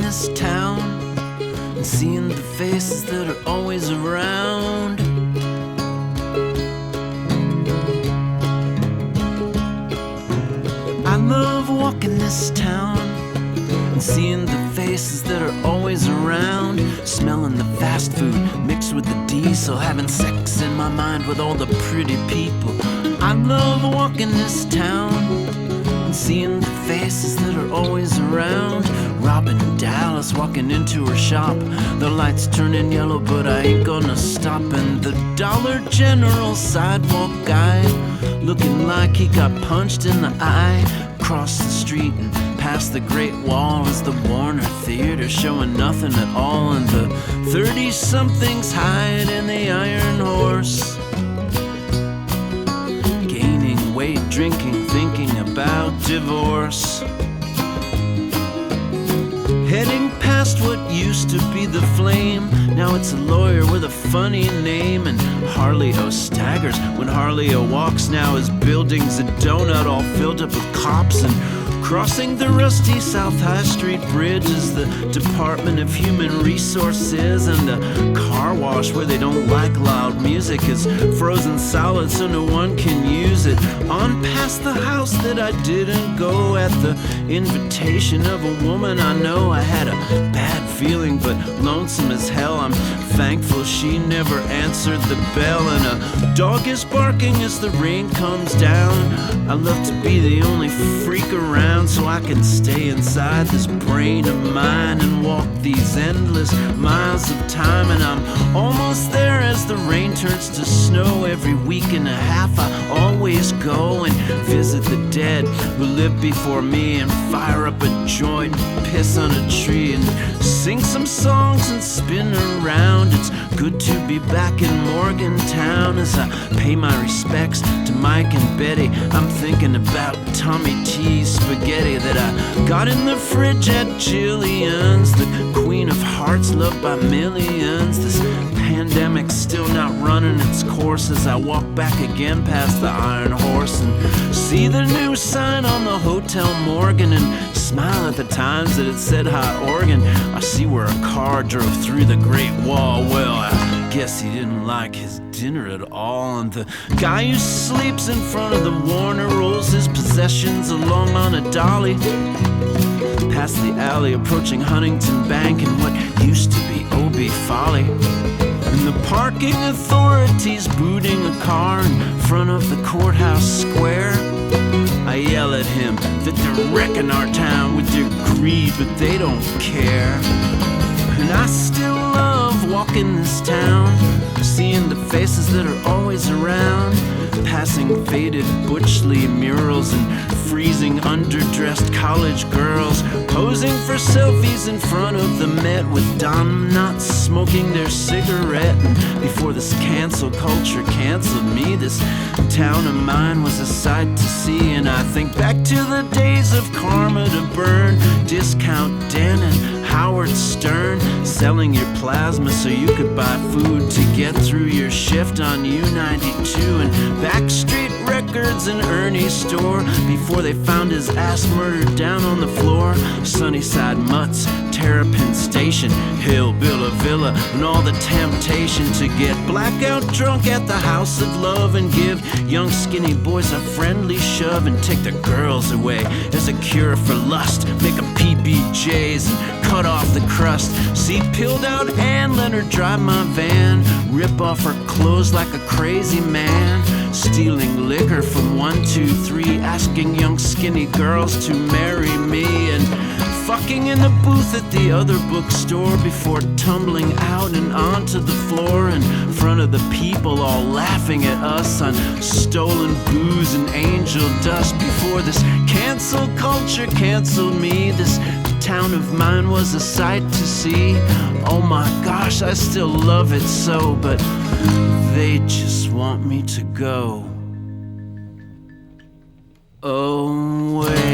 this town and seeing the faces that are always around. I love walking this town and seeing the faces that are always around. Smelling the fast food mixed with the diesel, having sex in my mind with all the pretty people. I love walking this town and seeing the faces that are always around. Robin in Dallas walking into her shop, the lights turning yellow but I ain't gonna stop. And the Dollar General sidewalk guy looking like he got punched in the eye. Across the street and past the Great Wall is the Warner Theater, showing nothing at all. And the 30-somethings hide in the Iron Horse, gaining weight, drinking, thinking about divorce. Heading past what used to be the Flame, now it's a lawyer with a funny name. And Harley-O staggers when Harley-O walks, now his building's a donut all filled up with cops. And crossing the rusty South High Street Bridge is the Department of Human Resources, and a car wash where they don't like loud music is frozen solid so no one can use it. On past the house that I didn't go at the invitation of a woman I know. I had a bad feeling but lonesome as hell. I'm thankful she never answered the bell. And a dog is barking as the rain comes down. I love to be the only freak around so I can stay inside this brain of mine and walk these endless miles of time. And I'm almost there as the rain turns to snow. Every week and a half I always go and visit the dead who lived before me, and fire up a joint, piss on a tree, and sing some songs and spin around. It's good to be back in Morgantown as I pay my respects to Mike and Betty. I'm thinking about Tommy T's spaghetti that I got in the fridge at Jillian's, the Queen of Hearts loved by millions. This pandemic's still not running its course as I walk back again past the Iron Horse and see the new sign on the Hotel Morgan and smile at the times that it said Hot Oregon. I see where a car drove through the Great Wall. Well, I guess he didn't like his dinner at all. And the guy who sleeps in front of the Warner rolls his possessions along on a dolly past the alley, approaching Huntington Bank and what used to be OB Folly. And the parking authorities booting a car in front of the courthouse square. I yell at him that they're wrecking our town with their greed, but they don't care. And I still love walking this town, seeing the faces that are always around, passing faded Butch Lee murals and freezing underdressed college girls, posing for selfies in front of the Met with Don not smoking their cigarette. And before this cancel culture canceled me, this town of mine was a sight to see. And I think back to the days of Karma to Burn, Discount Den and Howard Stern, selling your plasma so you could buy food to get through your shift on U92, and Backstreet Records and Ernie's store before they found his ass murdered down on the floor. Sunnyside Mutts, Terrapin Station, Hillbilly Villa, and all the temptation to get blackout drunk at the House of Love and give young skinny boys a friendly shove and take the girls away as a cure for lust. Make 'em PBJs and cut off the crust. See pilled out Ann, let her drive my van, rip off her clothes like a crazy man, stealing liquor from 123, asking young skinny girls to marry me, and fucking in the booth at the other bookstore before tumbling out and onto the floor in front of the people all laughing at us on stolen booze and angel dust. Before this cancel culture canceled me, this town of mine was a sight to see. Oh my gosh, I still love it so, but they just want me to go away.